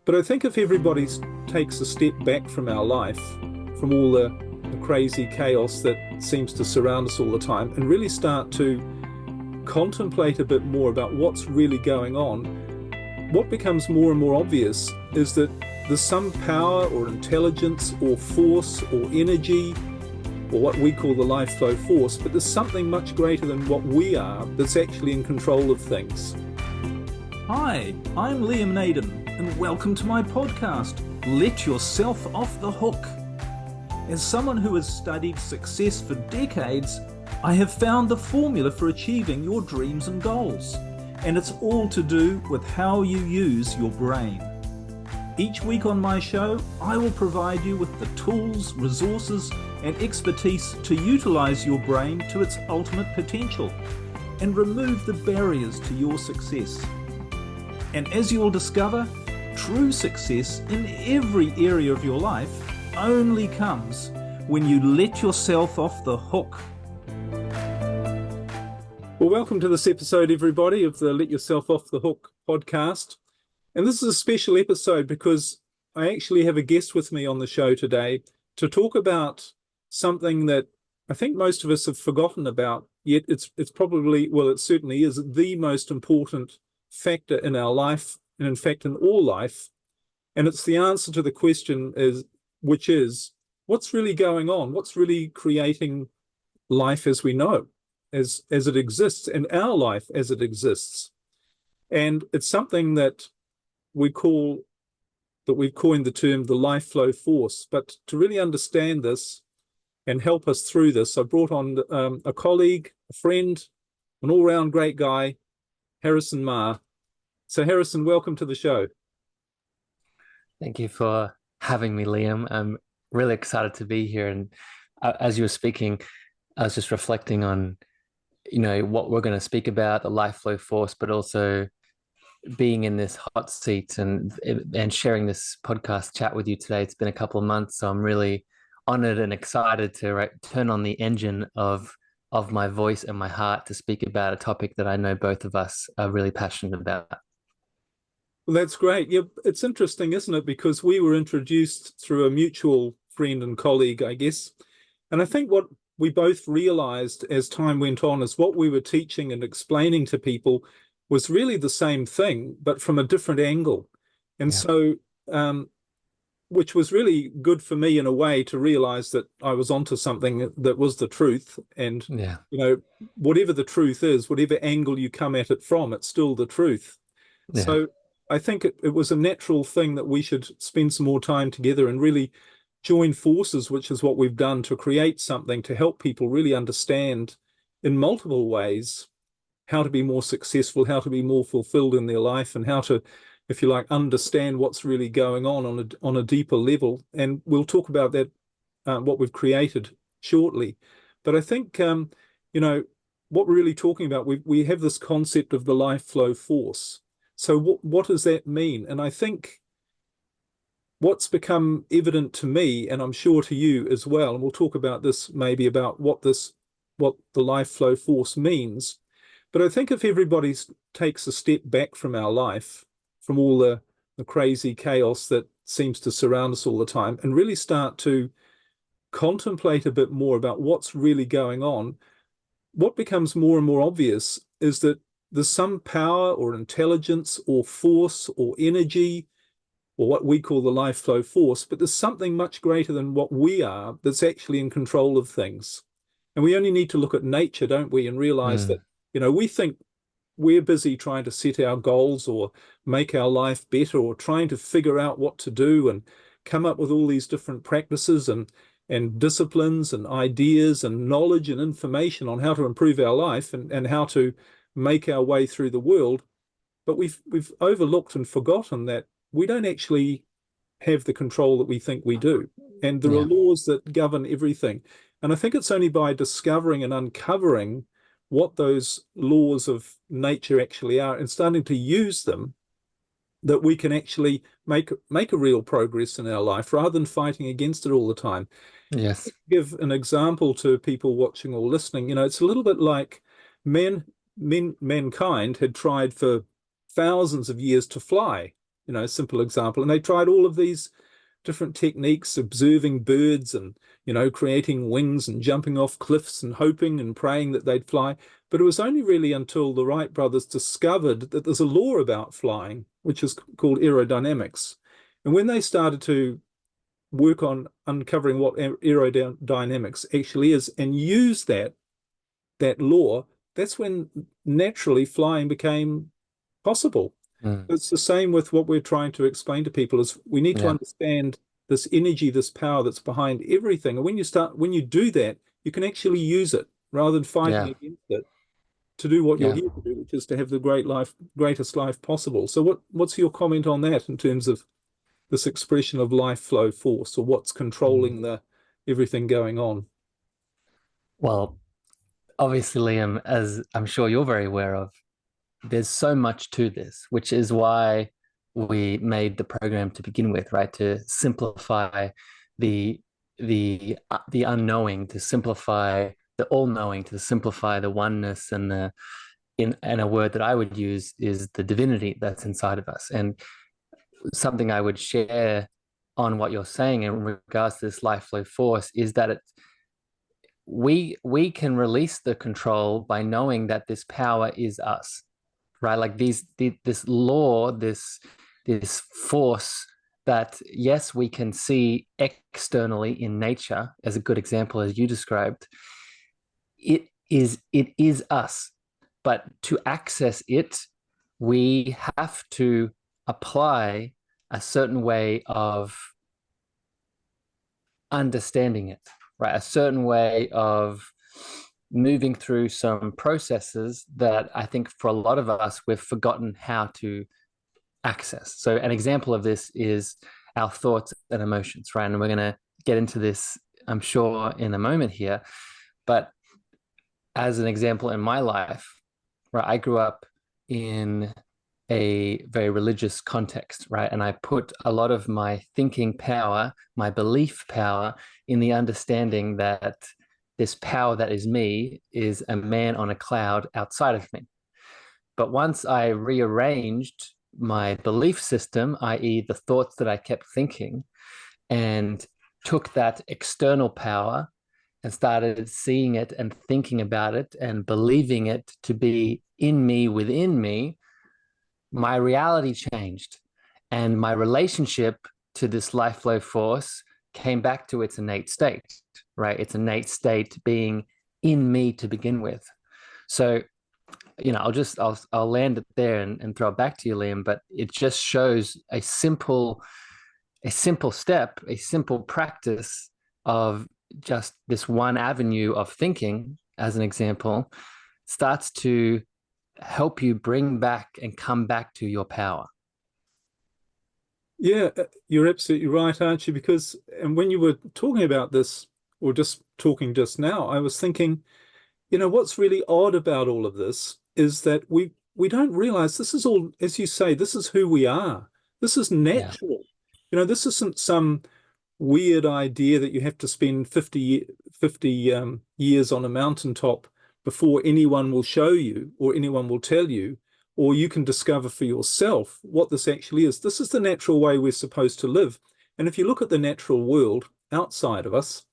But I think if everybody takes a step back from our life, from all the crazy chaos that seems to surround us all the time, and really start to contemplate a bit more about what's really going on, what becomes more and more obvious is that there's some power or intelligence or force or energy, or what we call the life flow force, but there's something much greater than what we are that's actually in control of things. Hi, I'm Liam Naden, and welcome to my podcast, Let Yourself Off the Hook. As someone who has studied success for decades, I have found the formula for achieving your dreams and goals, and it's all to do with how you use your brain. Each week on my show, I will provide you with the tools, resources, and expertise to utilize your brain to its ultimate potential and remove the barriers to your success. And as you'll discover, true success in every area of your life only comes when you let yourself off the hook. Well, welcome to this episode, everybody, of the Let Yourself Off the Hook podcast. And this is a special episode because I actually have a guest with me on the show today to talk about something that I think most of us have forgotten about, yet it's probably, well, it certainly is the most important factor in our life, and in fact in all life. And it's the answer to the question which is, what's really going on? What's really creating life as we know, as it exists, and our life as it exists? And it's something that we've coined the term the life flow force. But to really understand this and help us through this, I brought on a colleague, a friend, an all-round great guy, Harrison Marr. So Harrison, welcome to the show. Thank you for having me, Liam. I'm really excited to be here. And as you were speaking, I was just reflecting on, what we're going to speak about, the life flow force, but also being in this hot seat and sharing this podcast chat with you today. It's been a couple of months, so I'm really honored and excited to turn on the engine of my voice and my heart to speak about a topic that I know both of us are really passionate about. Well, that's great. Yeah, it's interesting, isn't it? Because we were introduced through a mutual friend and colleague, I guess. And I think what we both realized as time went on is what we were teaching and explaining to people was really the same thing, but from a different angle. And so, which was really good for me in a way to realize that I was onto something that was the truth. And, whatever the truth is, whatever angle you come at it from, it's still the truth. Yeah. So I think it was a natural thing that we should spend some more time together and really join forces, which is what we've done, to create something to help people really understand in multiple ways how to be more successful, how to be more fulfilled in their life, and how to, if you like, understand what's really going on a deeper level. And we'll talk about that, what we've created shortly. But I think, what we're really talking about, we have this concept of the life flow force. So what does that mean? And I think what's become evident to me, and I'm sure to you as well, and we'll talk about this maybe about what the life flow force means. But I think if everybody takes a step back from our life, from all the crazy chaos that seems to surround us all the time, and really start to contemplate a bit more about what's really going on, what becomes more and more obvious is that there's some power or intelligence or force or energy, or what we call the life flow force, but there's something much greater than what we are that's actually in control of things. And we only need to look at nature, don't we, and realize that, we think we're busy trying to set our goals or make our life better or trying to figure out what to do and come up with all these different practices and disciplines and ideas and knowledge and information on how to improve our life and how to make our way through the world. But we've overlooked and forgotten that we don't actually have the control that we think we do. And there are laws that govern everything. And I think it's only by discovering and uncovering what those laws of nature actually are and starting to use them that we can actually make a real progress in our life rather than fighting against it all the time. Yes. To give an example to people watching or listening, it's a little bit like mankind had tried for thousands of years to fly. a simple example. And they tried all of these different techniques, observing birds and, creating wings and jumping off cliffs and hoping and praying that they'd fly. But it was only really until the Wright brothers discovered that there's a law about flying, which is called aerodynamics. And when they started to work on uncovering what aerodynamics actually is and use that law, that's when naturally flying became possible. It's the same with what we're trying to explain to people is we need to understand this energy, this power that's behind everything. And when you do that, you can actually use it rather than fighting against it to do what you're here to do, which is to have the greatest life possible. So what's your comment on that in terms of this expression of life flow force, or what's controlling everything going on? Well, obviously, Liam, as I'm sure you're very aware of, there's so much to this, which is why we made the program to begin with, right? To simplify the unknowing, to simplify the all-knowing, to simplify the oneness, and in a word that I would use is the divinity that's inside of us. And something I would share on what you're saying in regards to this life flow force is that we can release the control by knowing that this power is us, right? Like this law, this force that, yes, we can see externally in nature, as a good example as you described. It is us, but to access it, we have to apply a certain way of understanding it, right? A certain way of moving through some processes that I think for a lot of us, we've forgotten how to access. So an example of this is our thoughts and emotions, right? And we're going to get into this, I'm sure, in a moment here. But as an example in my life, right, I grew up in a very religious context, right? And I put a lot of my thinking power, my belief power, in the understanding that this power that is me is a man on a cloud outside of me. But once I rearranged my belief system, i.e. the thoughts that I kept thinking, and took that external power and started seeing it and thinking about it and believing it to be in me, within me, my reality changed, and my relationship to this life flow force came back to its innate state, right? Its innate state being in me to begin with. So, I'll land it there and throw it back to you, Liam, but it just shows a simple step, a simple practice of just this one avenue of thinking, as an example, starts to help you bring back and come back to your power. Yeah, you're absolutely right, aren't you? Because, and when you were talking about this, or just talking just now, I was thinking, what's really odd about all of this is that we don't realize this is all, as you say, this is who we are. This is natural. This isn't some weird idea that you have to spend 50 years on a mountaintop before anyone will show you or anyone will tell you, or you can discover for yourself what this actually is. This is the natural way we're supposed to live. And if you look at the natural world outside of us,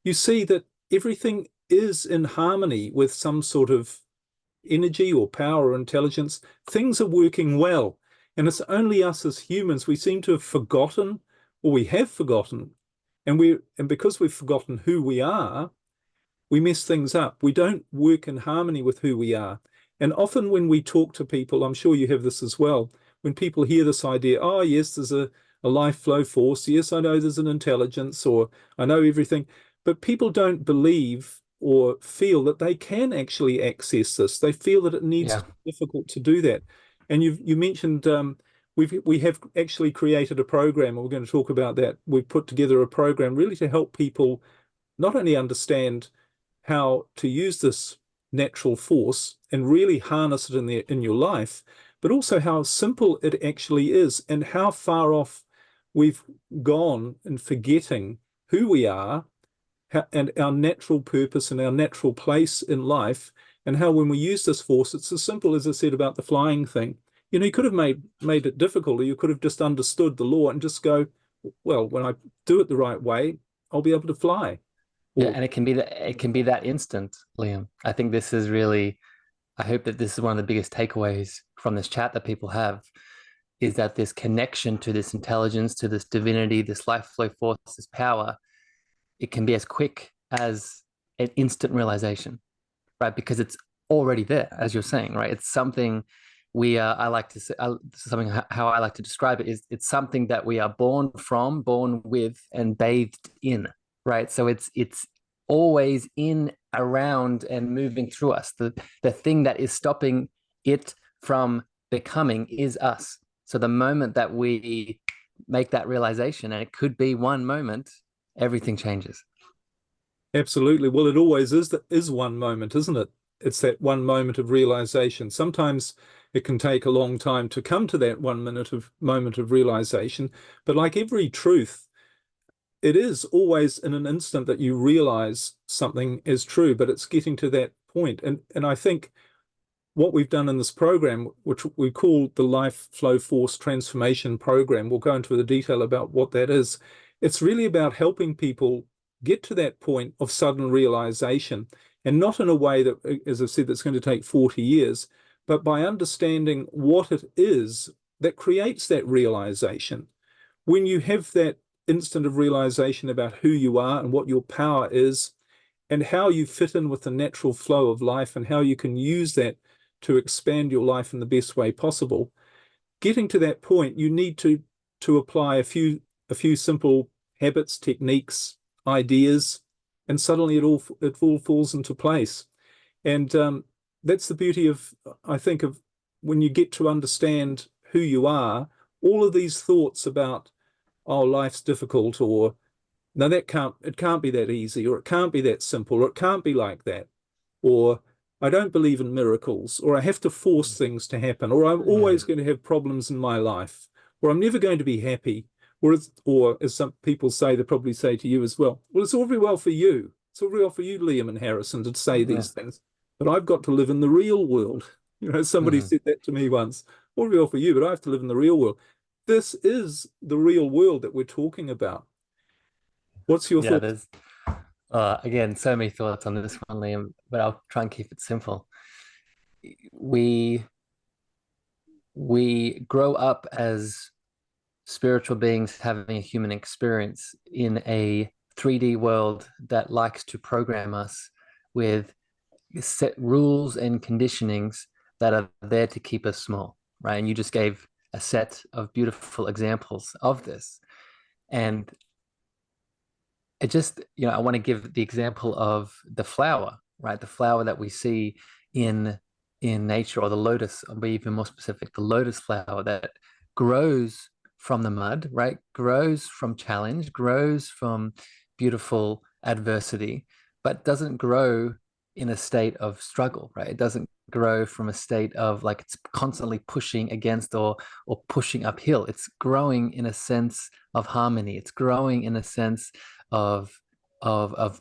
you see that everything is in harmony with some sort of energy or power or intelligence. Things are working well. And it's only us as humans, we seem to have forgotten, or we have forgotten, and because we've forgotten who we are, we mess things up. We don't work in harmony with who we are. And often when we talk to people, I'm sure you have this as well, when people hear this idea, oh yes, there's a life flow force, yes, I know there's an intelligence, or I know everything, but people don't believe or feel that they can actually access this. They feel that it needs to be difficult to do that. And you mentioned we have actually created a program, and we're going to talk about that. We've put together a program really to help people not only understand how to use this natural force and really harness it in your life, but also how simple it actually is and how far off we've gone in forgetting who we are and our natural purpose and our natural place in life, and how when we use this force, it's as simple as I said about the flying thing. You could have made it difficult, or you could have just understood the law and just go, well, when I do it the right way, I'll be able to fly. Yeah, Or, and it can be that instant, Liam. I think this is really, I hope that this is one of the biggest takeaways from this chat that people have, is that this connection to this intelligence, to this divinity, this life flow force, this power, it can be as quick as an instant realization, right? Because it's already there, as you're saying, right? It's something I like to say, something how I like to describe it is it's something that we are born from, born with, and bathed in, right? So it's always in, around, and moving through us. The thing that is stopping it from becoming is us. So the moment that we make that realization, and it could be one moment, everything changes. absolutely. Well, it always is one moment, isn't it? It's that one moment of realization. Sometimes it can take a long time to come to that moment of realization, but like every truth, it is always in an instant that you realize something is true, but it's getting to that point. And I think what we've done in this program, which we call the Life Flow Force Transformation Program, we'll go into the detail about what that is. It's really about helping people get to that point of sudden realization, and not in a way that, as I said, that's going to take 40 years, but by understanding what it is that creates that realization. When you have that instant of realization about who you are and what your power is, and how you fit in with the natural flow of life, and how you can use that to expand your life in the best way possible, getting to that point, you need to apply a few simple habits, techniques, ideas, and suddenly it all falls into place. And that's the beauty of, I think, of when you get to understand who you are. All of these thoughts about, oh, life's difficult, or no, it can't be that easy, or it can't be that simple, or it can't be like that, or I don't believe in miracles, or I have to force things to happen, or I'm always going to have problems in my life, or I'm never going to be happy, or as some people say, they probably say to you as well, it's all very well for you. It's all very well for you, Liam and Harrison, to say these things, but I've got to live in the real world. Somebody said that to me once. All very well for you, but I have to live in the real world. This is the real world that we're talking about. What's your thought? There's again, so many thoughts on this one, Liam, but I'll try and keep it simple. We grow up as spiritual beings having a human experience in a 3D world that likes to program us with set rules and conditionings that are there to keep us small, right? And you just gave a set of beautiful examples of this. And it just, I want to give the example of the flower, right? The flower that we see in nature, or the lotus, I'll be even more specific, the lotus flower that grows from the mud, right? Grows from challenge, grows from beautiful adversity, but doesn't grow in a state of struggle, right? It doesn't grow from a state of like it's constantly pushing against or pushing uphill. It's growing in a sense of harmony. It's growing in a sense of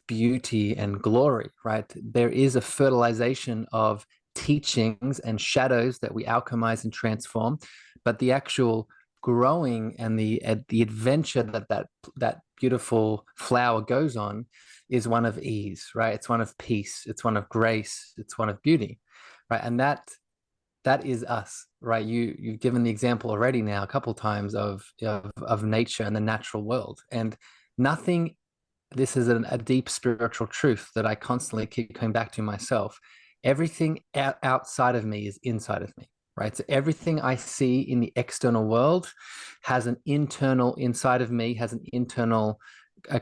beauty and glory, right? There is a fertilization of teachings and shadows that we alchemize and transform, but the actual growing and the adventure that beautiful flower goes on is one of ease, right? It's one of peace, it's one of grace, it's one of beauty, right? And that is us, right? You've given the example already now a couple times of nature and the natural world, and nothing. This is a deep spiritual truth that I constantly keep coming back to myself. Everything outside of me is inside of me, right? So everything I see in the external world has an internal, inside of me has an internal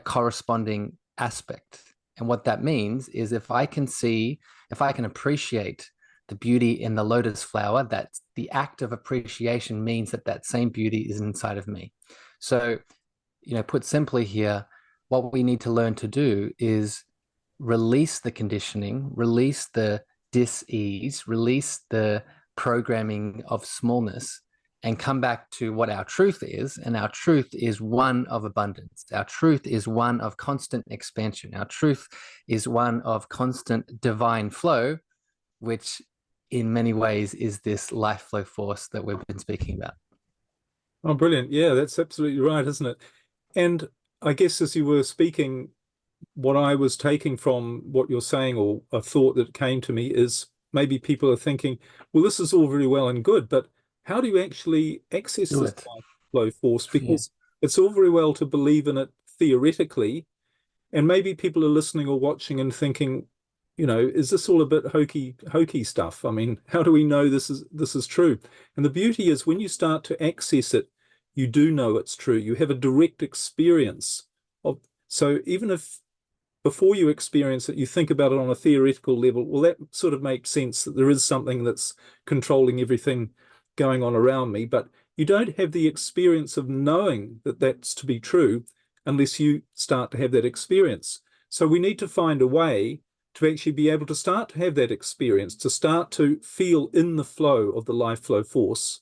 corresponding aspect. And what that means is if I can appreciate the beauty in the lotus flower, that the act of appreciation means that same beauty is inside of me. So, put simply here, what we need to learn to do is release the conditioning, release the dis-ease, release the programming of smallness, and come back to what our truth is. And our truth is one of abundance. Our truth is one of constant expansion. Our truth is one of constant divine flow, which in many ways is this life flow force that we've been speaking about. Oh, brilliant. Yeah, that's absolutely right, isn't it? And I guess as you were speaking, what I was taking from what you're saying, or a thought that came to me, is maybe people are thinking, well, this is all very well and good, but how do you actually access Do this it. life flow force? Yeah. Because it's all very well to believe in it theoretically, and maybe people are listening or watching and thinking, is this all a bit hokey stuff? I mean, how do we know this is true? And the beauty is when you start to access it, you do know it's true. You have a direct experience of, so even if before you experience it, you think about it on a theoretical level, well, that sort of makes sense that there is something that's controlling everything going on around me, but you don't have the experience of knowing that that's to be true unless you start to have that experience. So we need to find a way to actually be able to start to have that experience, to start to feel in the flow of the life flow force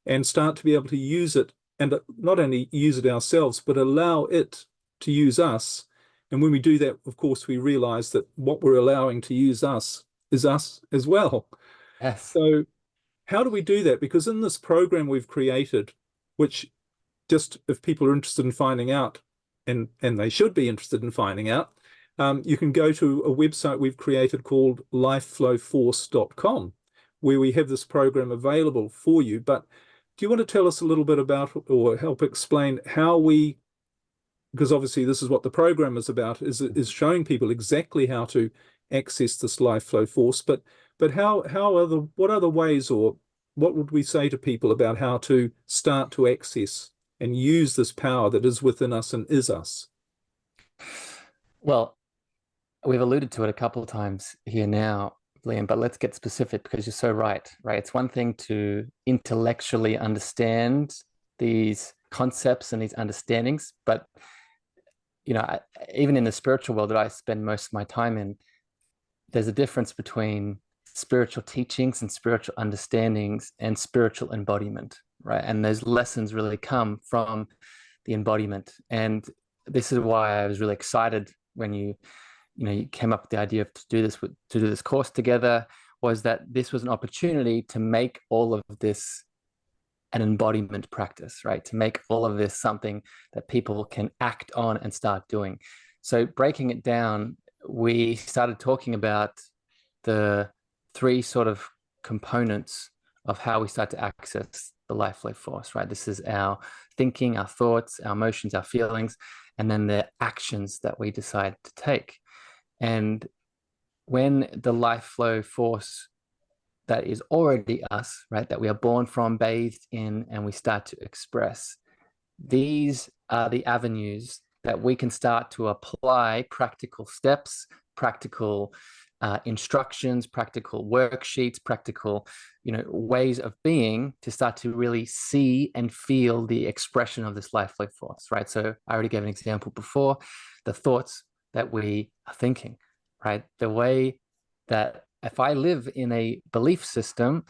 and start to be able to use it, and not only use it ourselves, but allow it to use us. And when we do that, of course, we realize that what we're allowing to use us is us as well. Yes. So how do we do that? Because in this program we've created, which just if people are interested in finding out, and they should be interested in finding out, you can go to a website we've created called lifeflowforce.com, where we have this program available for you. But do you want to tell us a little bit about, or help explain how we, because obviously this is what the program is about, is showing people exactly how to access this life flow force, but what other ways, or what would we say to people about how to start to access and use this power that is within us and is us? Well, we've alluded to it a couple of times here now, Liam, but let's get specific because you're so right? It's one thing to intellectually understand these concepts and these understandings, but even in the spiritual world that I spend most of my time in, there's a difference between spiritual teachings and spiritual understandings and spiritual embodiment, right? And those lessons really come from the embodiment. And this is why I was really excited when you came up with the idea of to do this course together, was that this was an opportunity to make all of this an embodiment practice, right? To make all of this something that people can act on and start doing. So breaking it down, we started talking about the three sort of components of how we start to access the life flow force, right? This is our thinking, our thoughts, our emotions, our feelings, and then the actions that we decide to take. And when the life flow force that is already us, right, that we are born from, bathed in, and we start to express, these are the avenues that we can start to apply practical steps, practical instructions, practical worksheets, practical ways of being to start to really see and feel the expression of this life flow force, right? So I already gave an example before, the thoughts that we are thinking, right? The way that if I live in a belief system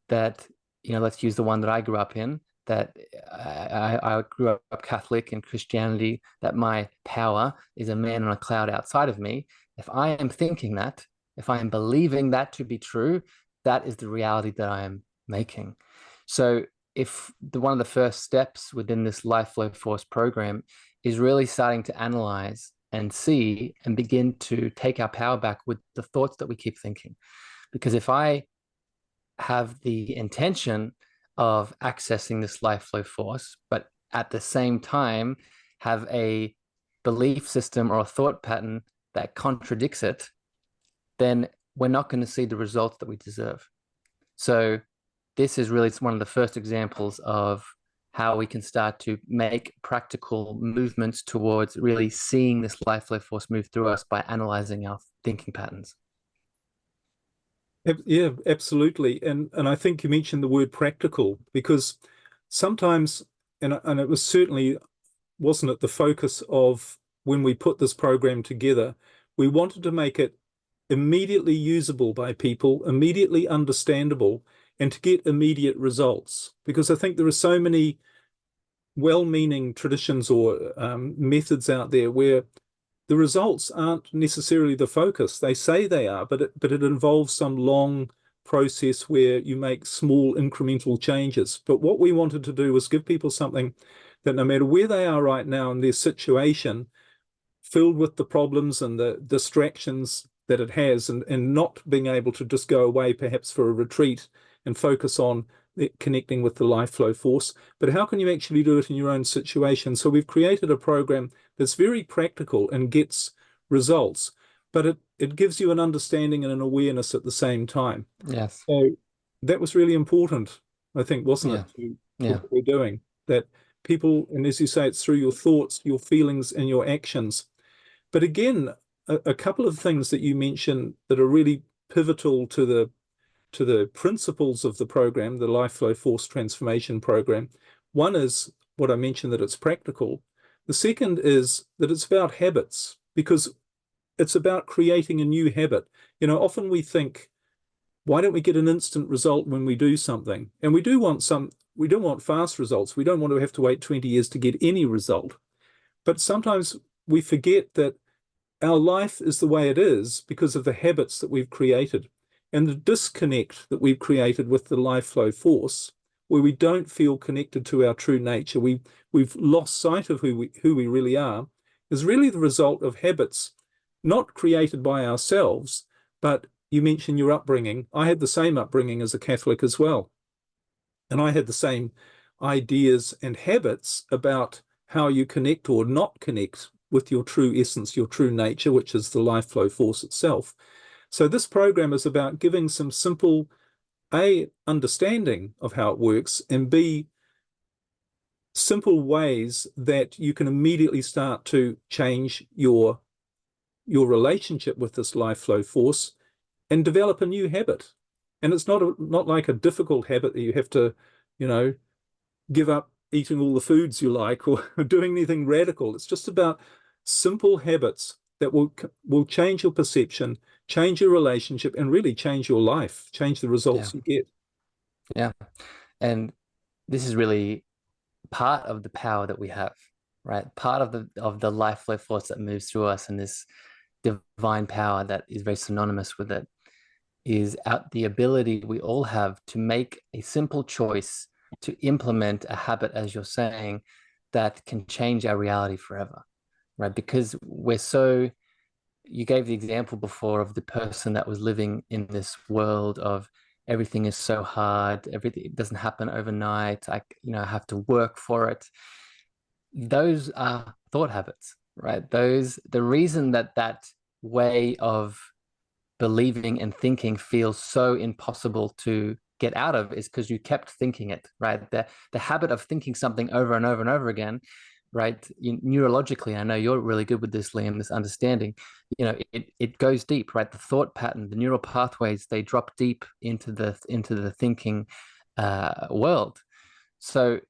that, let's use the one that I grew up in, that I grew up Catholic and Christianity, that my power is a man on a cloud outside of me. If I am thinking that, if I am believing that to be true, that is the reality that I am making. So if one of the first steps within this Life Flow Force program is really starting to analyze and see and begin to take our power back with the thoughts that we keep thinking. Because if I have the intention of accessing this life flow force, but at the same time have a belief system or a thought pattern that contradicts it, then we're not going to see the results that we deserve. So this is really one of the first examples of how we can start to make practical movements towards really seeing this life flow force move through us by analyzing our thinking patterns. Yeah, absolutely. And I think you mentioned the word practical, because sometimes, and it was certainly, wasn't it the focus of when we put this program together, we wanted to make it immediately usable by people, immediately understandable, and to get immediate results. Because I think there are so many well-meaning traditions or methods out there where the results aren't necessarily the focus. They say they are, but it involves some long process where you make small incremental changes. But what we wanted to do was give people something that no matter where they are right now in their situation, filled with the problems and the distractions that it has, and not being able to just go away perhaps for a retreat and focus on connecting with the life flow force, but how can you actually do it in your own situation? So we've created a program that's very practical and gets results, but it gives you an understanding and an awareness at the same time. Yes. So that was really important, I think, wasn't it, to what we're doing, that people, and as you say, it's through your thoughts, your feelings, and your actions. But again, a couple of things that you mentioned that are really pivotal to the principles of the program, the Life Flow Force Transformation Program. One is what I mentioned, that it's practical. The second is that it's about habits, because it's about creating a new habit. You know, often we think, why don't we get an instant result when we do something? And we do want fast results. We don't want to have to wait 20 years to get any result. But sometimes we forget that our life is the way it is because of the habits that we've created. And the disconnect that we've created with the life flow force, where we don't feel connected to our true nature, we've lost sight of who we really are, is really the result of habits not created by ourselves. But you mentioned your upbringing. I had the same upbringing as a Catholic as well. And I had the same ideas and habits about how you connect or not connect with your true essence, your true nature, which is the life flow force itself. So this program is about giving some simple, A, understanding of how it works, and B, simple ways that you can immediately start to change your relationship with this life flow force and develop a new habit. And it's not like a difficult habit that you have to, give up eating all the foods you like or doing anything radical. It's just about simple habits that will change your perception, change your relationship, and really change your life, change the results you get. Yeah. And this is really part of the power that we have, right? Part of the life flow force that moves through us, and this divine power that is very synonymous with it, is the ability we all have to make a simple choice to implement a habit, as you're saying, that can change our reality forever, right? Because you gave the example before of the person that was living in this world of everything is so hard, everything doesn't happen overnight, I have to work for it. Those are thought habits, right? The reason that way of believing and thinking feels so impossible to get out of is because you kept thinking it, right? The habit of thinking something over and over and over again, right? Neurologically, I know you're really good with this, Liam, this understanding, it goes deep, right? The thought pattern, the neural pathways, they drop deep into the thinking world. So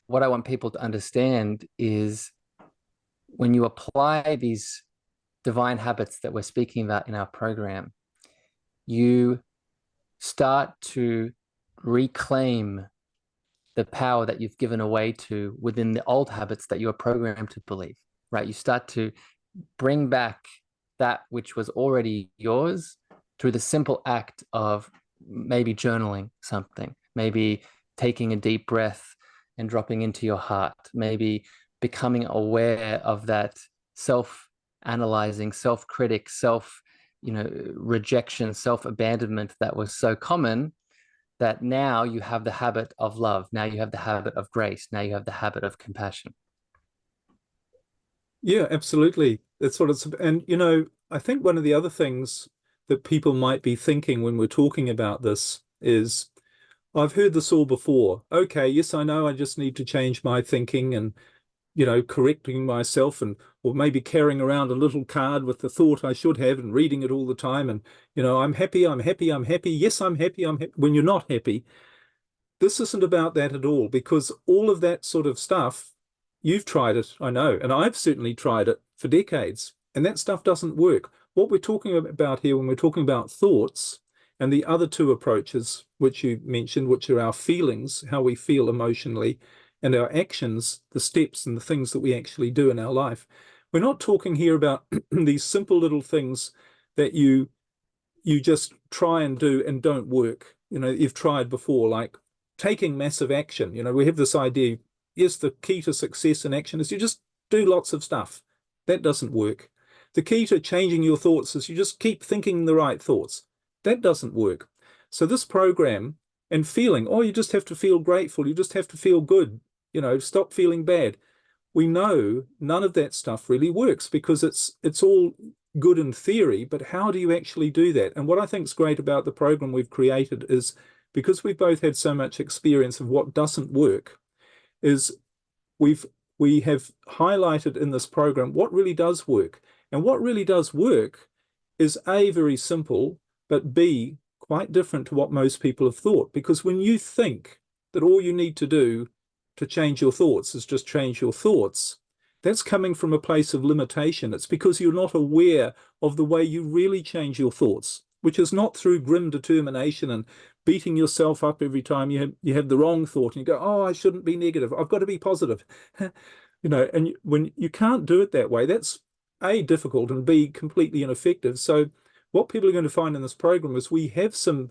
what I want people to understand is when you apply these divine habits that we're speaking about in our program, you start to reclaim the power that you've given away to within the old habits that you are programmed to believe, right? You start to bring back that which was already yours through the simple act of maybe journaling something, maybe taking a deep breath and dropping into your heart, maybe becoming aware of that self-analyzing, self-critic, rejection, self-abandonment that was so common, that now you have the habit of love. Now you have the habit of grace. Now you have the habit of compassion. Yeah, absolutely. That's what it's, and I think one of the other things that people might be thinking when we're talking about this is, I've heard this all before. Okay, yes, I know I just need to change my thinking and correcting myself, or maybe carrying around a little card with the thought I should have and reading it all the time. And, I'm happy, I'm happy, I'm happy. Yes, I'm happy, I'm happy. When you're not happy, this isn't about that at all, because all of that sort of stuff, you've tried it, I know, and I've certainly tried it for decades, and that stuff doesn't work. What we're talking about here, when we're talking about thoughts and the other two approaches, which you mentioned, which are our feelings, how we feel emotionally, and our actions, the steps and the things that we actually do in our life. We're not talking here about these simple little things that you you just try and do and don't work. You've tried before, like taking massive action. We have this idea, yes, the key to success in action is you just do lots of stuff. That doesn't work. The key to changing your thoughts is you just keep thinking the right thoughts. That doesn't work. So this program and feeling, oh, you just have to feel grateful. You just have to feel good. Stop feeling bad. We know none of that stuff really works because it's all good in theory, but how do you actually do that? And what I think is great about the program we've created is because we've both had so much experience of what doesn't work, is we have highlighted in this program what really does work. And what really does work is A, very simple, but B, quite different to what most people have thought. Because when you think that all you need to do to change your thoughts is just change your thoughts, that's coming from a place of limitation. It's because you're not aware of the way you really change your thoughts, which is not through grim determination and beating yourself up every time you have the wrong thought and you go, oh, I shouldn't be negative. I've got to be positive. And when you can't do it that way, that's A, difficult, and B, completely ineffective. So what people are going to find in this program is we have some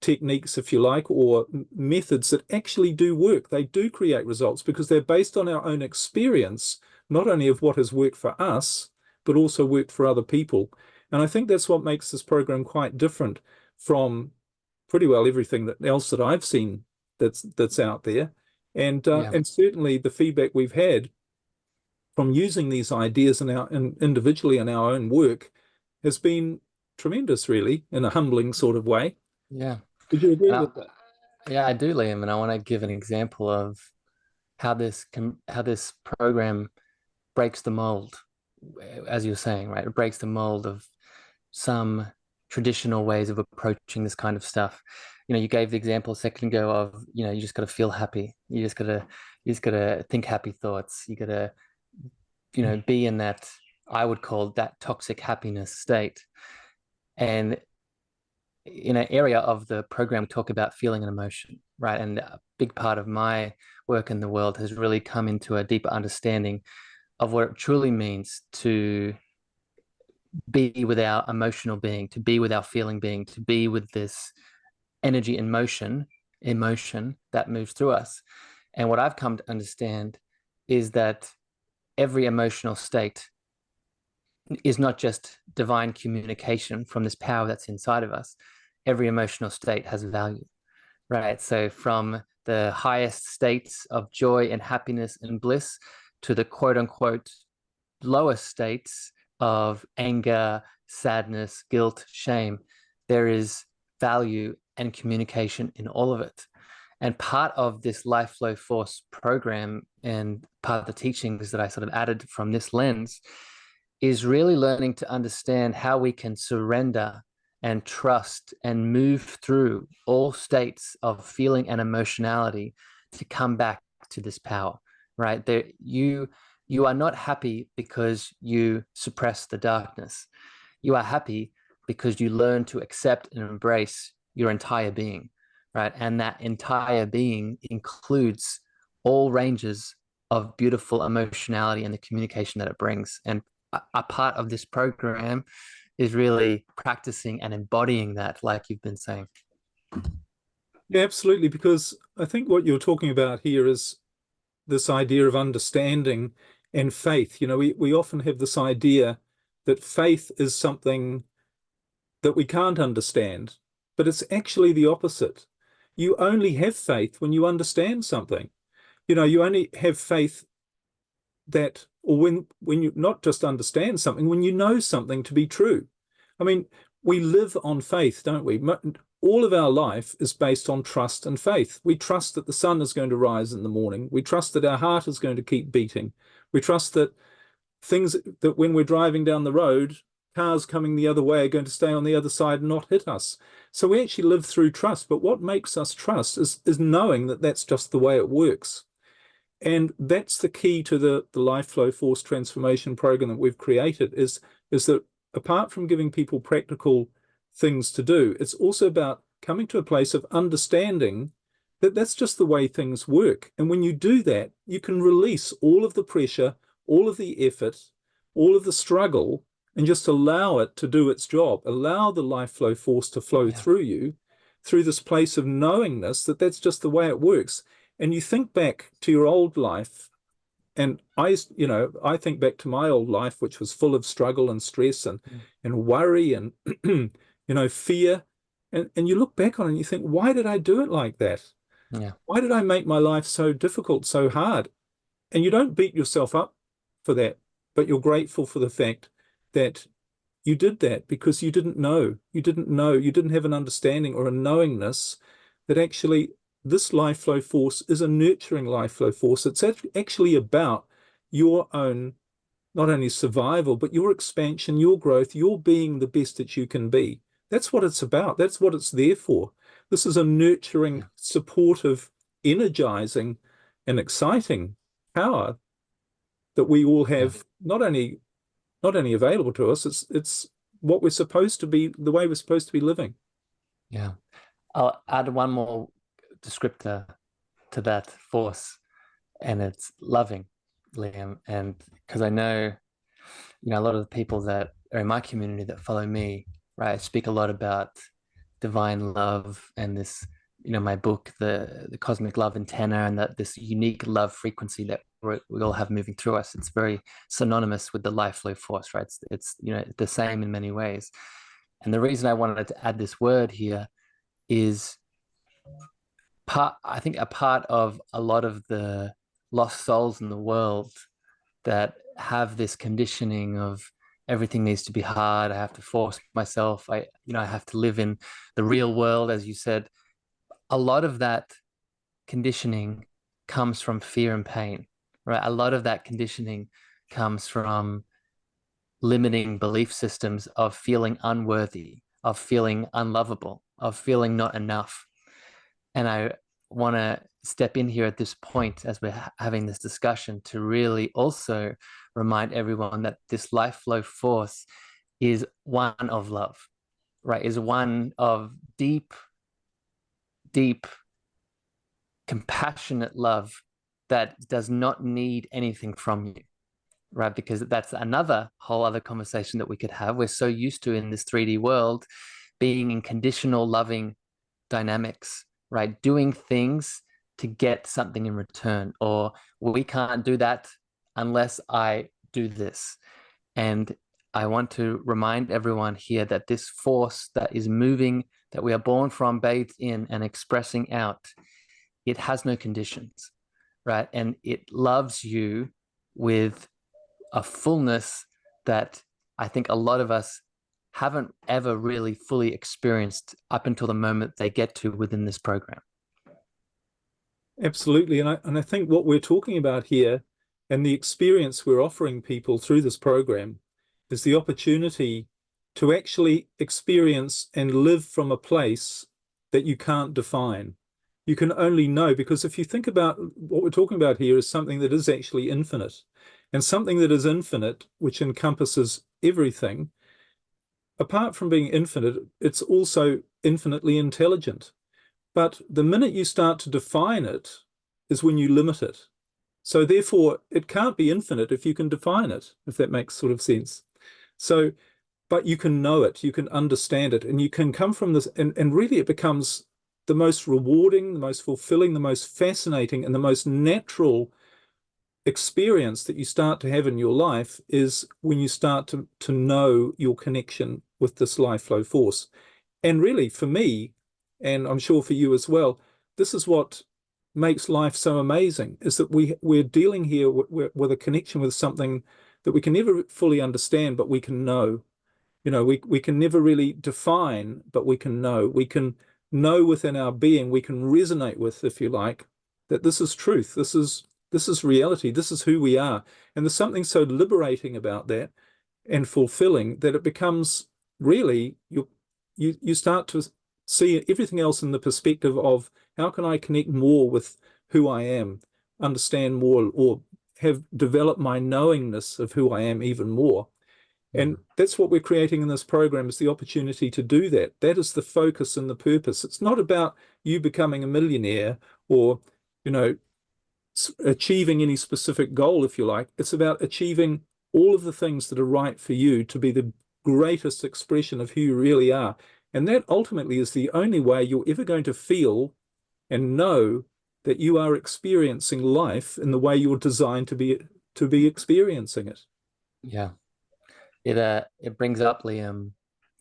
techniques, if you like, or methods that actually do work. They do create results because they're based on our own experience, not only of what has worked for us, but also worked for other people. And I think that's what makes this program quite different from pretty well everything else that I've seen that's out there. And certainly the feedback we've had from using these ideas individually in our own work has been tremendous, really, in a humbling sort of way. Yeah. Would you agree with that? Yeah, I do, Liam, and I want to give an example of how this program breaks the mold, as you're saying, right? It breaks the mold of some traditional ways of approaching this kind of stuff. You gave the example a second ago of, you just got to feel happy. You just got to think happy thoughts. You got to, be in that, I would call that toxic happiness state. And in an area of the program, talk about feeling and emotion, right? And a big part of my work in the world has really come into a deeper understanding of what it truly means to be with our emotional being, to be with our feeling being, to be with this energy in emotion that moves through us. And what I've come to understand is that every emotional state is not just divine communication from this power that's inside of us. Every emotional state has value, right? So from the highest states of joy and happiness and bliss to the quote unquote lowest states of anger, sadness, guilt, shame, there is value and communication in all of it. And part of this Life Flow Force program and part of the teachings that I sort of added from this lens is really learning to understand how we can surrender and trust and move through all states of feeling and emotionality to come back to this power, right? You are not happy because you suppress the darkness. You are happy because you learn to accept and embrace your entire being, right? And that entire being includes all ranges of beautiful emotionality and the communication that it brings. And a part of this program is really practicing and embodying that, like you've been saying. Yeah, absolutely. Because I think what you're talking about here is this idea of understanding and faith. We often have this idea that faith is something that we can't understand, but it's actually the opposite. You only have faith when you understand something. You only have faith that, or when you not just understand something, when you know something to be true. I mean, we live on faith, don't we? All of our life is based on trust and faith. We trust that the sun is going to rise in the morning. We trust that our heart is going to keep beating. We trust that that when we're driving down the road, cars coming the other way are going to stay on the other side and not hit us. So we actually live through trust. But what makes us trust is knowing that that's just the way it works. And that's the key to the Life Flow Force transformation program that we've created is that apart from giving people practical things to do, it's also about coming to a place of understanding that that's just the way things work. And when you do that, you can release all of the pressure, all of the effort, all of the struggle, and just allow it to do its job. Allow the life flow force to flow through you, through this place of knowingness that that's just the way it works. And you think back to your old life, and I think back to my old life, which was full of struggle and stress and worry and fear. And you look back on it and you think, why did I do it like that? Yeah. Why did I make my life so difficult, so hard? And you don't beat yourself up for that, but you're grateful for the fact that you did that because you didn't know. You didn't have an understanding or a knowingness that actually this life flow force is a nurturing life flow force. It's actually about your own, not only survival, but your expansion, your growth, your being the best that you can be. That's what it's about. That's what it's there for. This is a nurturing, supportive, energizing, and exciting power that we all have not only available to us, it's what we're supposed to be, the way we're supposed to be living. Yeah. I'll add one more descriptor to that force, and it's loving, Liam. And because I know, a lot of the people that are in my community that follow me, right, I speak a lot about divine love and this, my book, the cosmic love antenna, and that this unique love frequency that we all have moving through us. It's very synonymous with the life flow force, right? It's the same in many ways. And the reason I wanted to add this word here is I think a part of a lot of the lost souls in the world that have this conditioning of everything needs to be hard. I have to force myself. I have to live in the real world, as you said. A lot of that conditioning comes from fear and pain, right? A lot of that conditioning comes from limiting belief systems of feeling unworthy, of feeling unlovable, of feeling not enough. And I want to step in here at this point as we're having this discussion to really also remind everyone that this life flow force is one of love, right? Is one of deep, deep, compassionate love that does not need anything from you, right? Because that's another whole other conversation that we could have. We're so used to in this 3D world being in conditional loving dynamics, right? Doing things to get something in return, or we can't do that unless I do this. And I want to remind everyone here that this force that is moving, that we are born from, bathed in, and expressing out, it has no conditions, right? And it loves you with a fullness that I think a lot of us haven't ever really fully experienced up until the moment they get to within this program. Absolutely. And I think what we're talking about here and the experience we're offering people through this program is the opportunity to actually experience and live from a place that you can't define. You can only know, because if you think about what we're talking about here is something that is actually infinite, and something that is infinite, which encompasses everything. Apart from being infinite, it's also infinitely intelligent. But the minute you start to define it is when you limit it. So therefore, it can't be infinite if you can define it, if that makes sort of sense. So, but you can know it, you can understand it, and you can come from this, and really it becomes the most rewarding, the most fulfilling, the most fascinating, and the most natural experience that you start to have in your life is when you start to know your connection with this life flow force. And really, for me, and I'm sure for you as well, this is what makes life so amazing, is that we're dealing here with a connection with something that we can never fully understand, but we can know. We can never really define, but we can know. We can know within our being, we can resonate with, if you like, that this is truth. This is reality. This is who we are. And there's something so liberating about that and fulfilling that it becomes really, you start to see everything else in the perspective of how can I connect more with who I am, understand more, or have developed my knowingness of who I am even more. And that's what we're creating in this program, is the opportunity to do that. That is the focus and the purpose. It's not about you becoming a millionaire or, achieving any specific goal, if you like. It's about achieving all of the things that are right for you to be the greatest expression of who you really are. And that ultimately is the only way you're ever going to feel and know that you are experiencing life in the way you're designed to be experiencing it. Yeah. It brings up, Liam,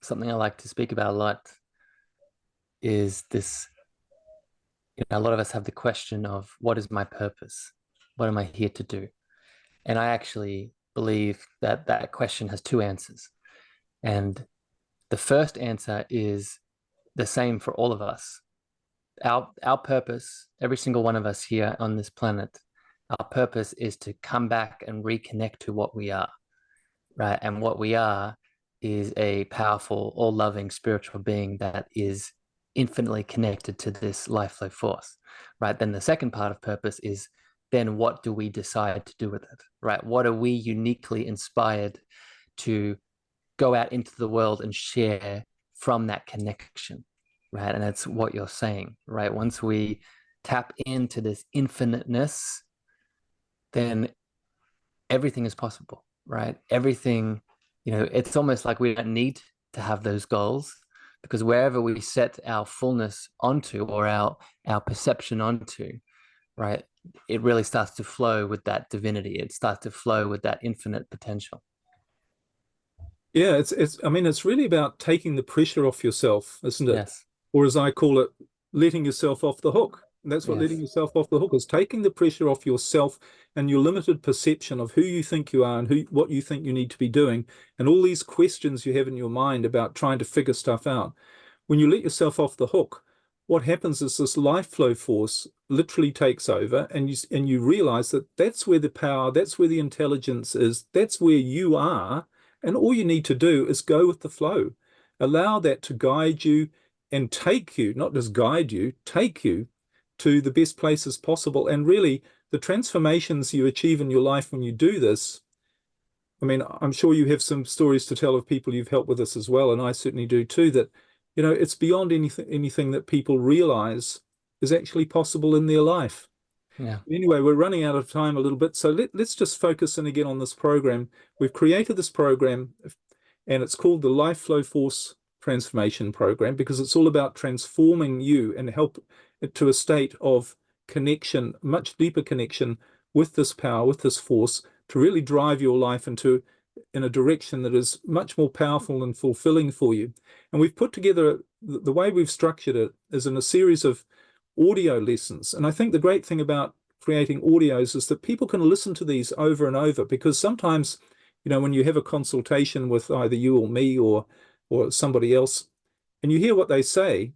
something I like to speak about a lot is this, a lot of us have the question of what is my purpose? What am I here to do? And I actually believe that that question has two answers. And the first answer is the same for all of us. Our purpose, every single one of us here on this planet, our purpose is to come back and reconnect to what we are, right? And what we are is a powerful, all-loving spiritual being that is infinitely connected to this life flow force, right? Then the second part of purpose is then what do we decide to do with it, right? What are we uniquely inspired to go out into the world and share from that connection, right? And that's what you're saying, right? Once we tap into this infiniteness, then everything is possible, right? Everything, it's almost like we don't need to have those goals, because wherever we set our fullness onto, or our perception onto, right, it really starts to flow with that divinity. It starts to flow with that infinite potential. Yeah, it's really about taking the pressure off yourself, isn't it? Yes. Or as I call it, letting yourself off the hook. And that's what Yes. letting yourself off the hook is, taking the pressure off yourself and your limited perception of who you think you are and what you think you need to be doing, and all these questions you have in your mind about trying to figure stuff out. When you let yourself off the hook, what happens is this life flow force literally takes over, and you realize that that's where the power, that's where the intelligence is, that's where you are, and all you need to do is go with the flow. Allow that to guide you and take you, not just guide you, take you to the best places possible. And really, the transformations you achieve in your life when you do this, I mean, I'm sure you have some stories to tell of people you've helped with this as well, and I certainly do too, that, it's beyond anything that people realize is actually possible in their life. Yeah. Anyway, we're running out of time a little bit, so let's just focus in again on this program. We've created this program, and it's called the Life Flow Force Transformation Program, because it's all about transforming you and help it to a state of connection, much deeper connection with this power, with this force, to really drive your life in a direction that is much more powerful and fulfilling for you. And we've put together, the way we've structured it is in a series of audio lessons. And I think the great thing about creating audios is that people can listen to these over and over, because sometimes, when you have a consultation with either you or me or somebody else, and you hear what they say,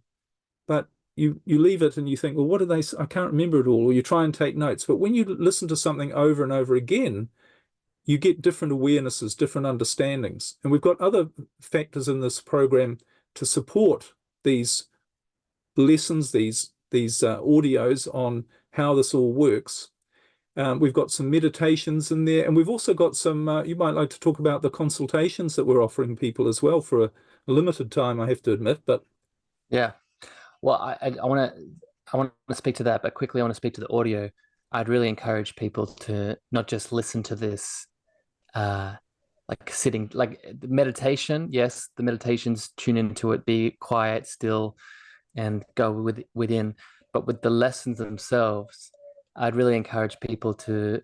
but you leave it and you think, well, what did they say? I can't remember it all, or you try and take notes. But when you listen to something over and over again, you get different awarenesses, different understandings. And we've got other factors in this program to support these lessons, these audios on how this all works. We've got some meditations in there, and we've also got some, you might like to talk about the consultations that we're offering people as well, for a limited time, I have to admit. But yeah, well, I want to speak to that, but quickly I want to speak to the audio. I'd really encourage people to not just listen to this like sitting, like the meditation. Yes, the meditations, tune into it, be quiet, still, and go within. But with the lessons themselves, I'd really encourage people to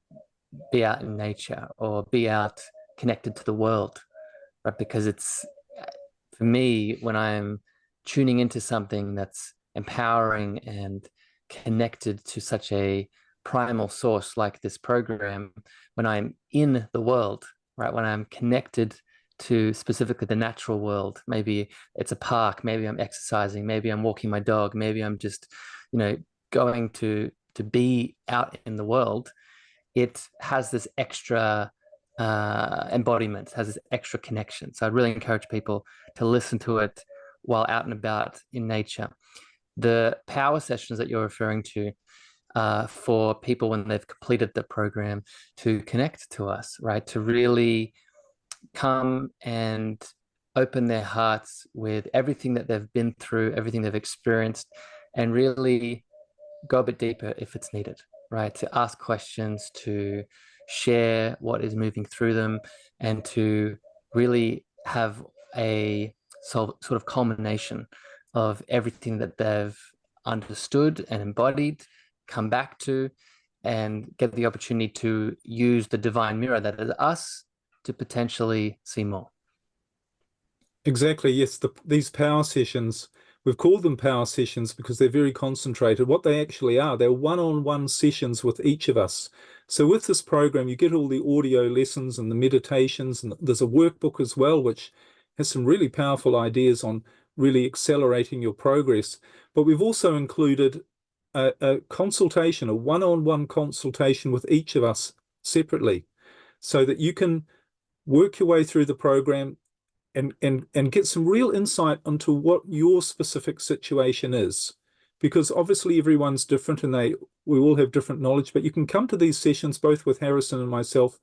be out in nature or be out connected to the world, right? Because it's, for me, when I'm tuning into something that's empowering and connected to such a primal source like this program, when I'm in the world, right, when I'm connected to specifically the natural world, maybe it's a park, maybe I'm exercising, maybe I'm walking my dog, maybe I'm just, going to be out in the world, it has this extra embodiment, has this extra connection. So I'd really encourage people to listen to it while out and about in nature. The power sessions that you're referring to, for people when they've completed the program, to connect to us, right? To really come and open their hearts with everything that they've been through, everything they've experienced, and really go a bit deeper if it's needed, right? To ask questions, to share what is moving through them, and to really have a sort of culmination of everything that they've understood and embodied, come back to, and get the opportunity to use the divine mirror that is us to potentially see more. Exactly. Yes. These power sessions, we've called them power sessions because they're very concentrated. What they actually are, they're one-on-one sessions with each of us. So with this program, you get all the audio lessons and the meditations, and there's a workbook as well, which has some really powerful ideas on really accelerating your progress. But we've also included a consultation, a one-on-one consultation with each of us separately, so that you can work your way through the program and get some real insight into what your specific situation is. Because obviously everyone's different and we all have different knowledge, but you can come to these sessions both with Harrison and myself,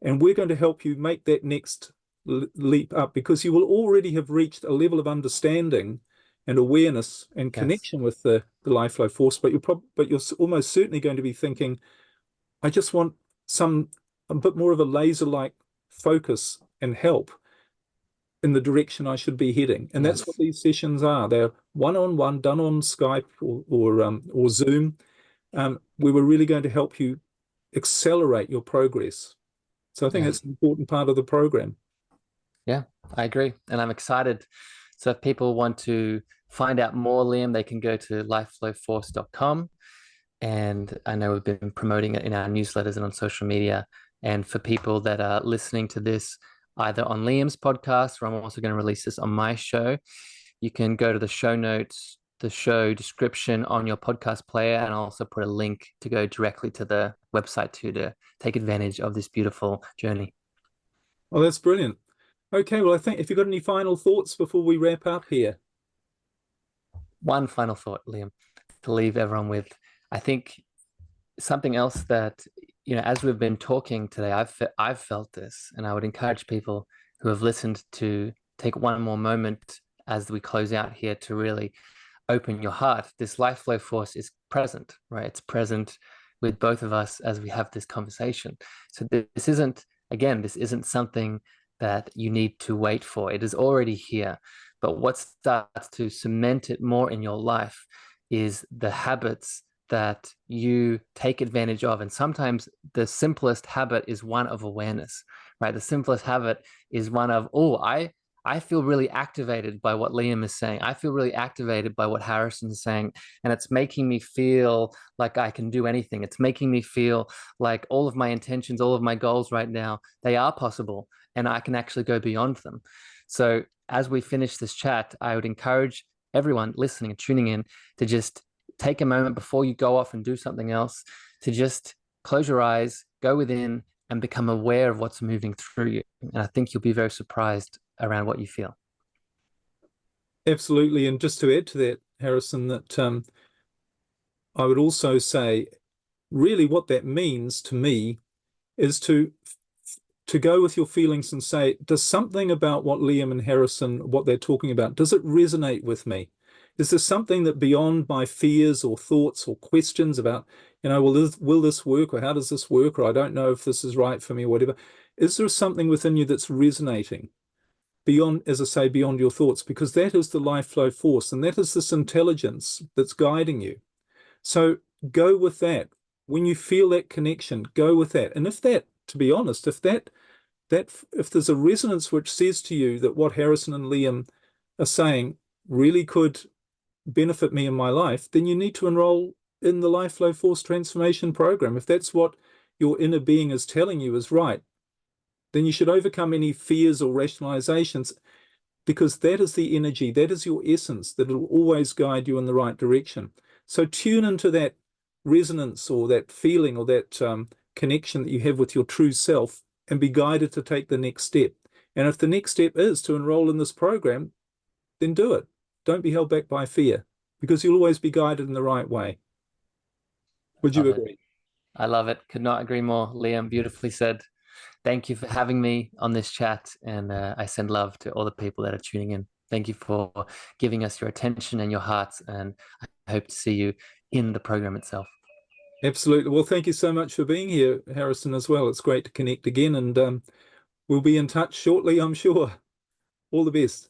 and we're going to help you make that next leap up, because you will already have reached a level of understanding and awareness and connection with the life flow force, but you're almost certainly going to be thinking, I just want a bit more of a laser-like focus and help in the direction I should be heading. And that's what these sessions are. They're one-on-one, done on Skype or Zoom. We were really going to help you accelerate your progress. So I think it's an important part of the program. Yeah, I agree. And I'm excited. So if people want to find out more, Liam, they can go to lifeflowforce.com. And I know we've been promoting it in our newsletters and on social media. And for people that are listening to this, either on Liam's podcast, or I'm also going to release this on my show, you can go to the show notes, the show description on your podcast player, and I'll also put a link to go directly to the website to take advantage of this beautiful journey. Oh, that's brilliant. Okay, well, I think, if you've got any final thoughts before we wrap up here. One final thought, Liam, to leave everyone with. I think something else that, as we've been talking today, I've felt this, and I would encourage people who have listened to take one more moment as we close out here to really open your heart. This life flow force is present, right? It's present with both of us as we have this conversation. So this isn't something that you need to wait for. It is already here. But what starts to cement it more in your life is the habits that you take advantage of. And sometimes the simplest habit is one of awareness, right? The simplest habit is one of, I feel really activated by what Liam is saying. I feel really activated by what Harrison is saying. And it's making me feel like I can do anything. It's making me feel like all of my intentions, all of my goals right now, they are possible, and I can actually go beyond them. So as we finish this chat, I would encourage everyone listening and tuning in to just take a moment before you go off and do something else, to just close your eyes, go within, and become aware of what's moving through you. And I think you'll be very surprised around what you feel. Absolutely. And just to add to that, Harrison, that I would also say, really what that means to me is to go with your feelings and say, does something about what Liam and Harrison, what they're talking about, does it resonate with me? Is there something that beyond my fears or thoughts or questions about, will this work, or how does this work, or I don't know if this is right for me, or whatever. Is there something within you that's resonating beyond, as I say, beyond your thoughts? Because that is the life flow force, and that is this intelligence that's guiding you. So go with that. When you feel that connection, go with that. And if that, to be honest, if there's a resonance which says to you that what Harrison and Liam are saying really could benefit me in my life, then you need to enroll in the Life Flow Force Transformation Program. If that's what your inner being is telling you is right, then you should overcome any fears or rationalizations, because that is the energy, that is your essence, that will always guide you in the right direction. So tune into that resonance or that feeling or that connection that you have with your true self, and be guided to take the next step. And if the next step is to enroll in this program, then do it. Don't be held back by fear, because you'll always be guided in the right way. Would you agree? I love it. Could not agree more, Liam. Beautifully said. Thank you for having me on this chat, and I send love to all the people that are tuning in. Thank you for giving us your attention and your hearts, and I hope to see you in the program itself. Absolutely. Well, thank you so much for being here, Harrison, as well. It's great to connect again, and we'll be in touch shortly, I'm sure. All the best.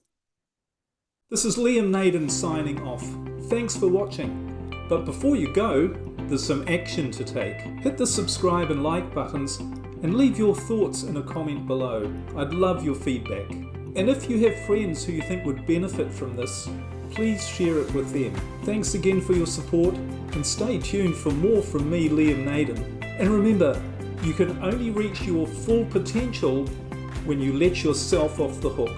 This is Liam Naden signing off. Thanks for watching. But before you go, there's some action to take. Hit the subscribe and like buttons and leave your thoughts in a comment below. I'd love your feedback. And if you have friends who you think would benefit from this, please share it with them. Thanks again for your support, and stay tuned for more from me, Liam Naden. And remember, you can only reach your full potential when you let yourself off the hook.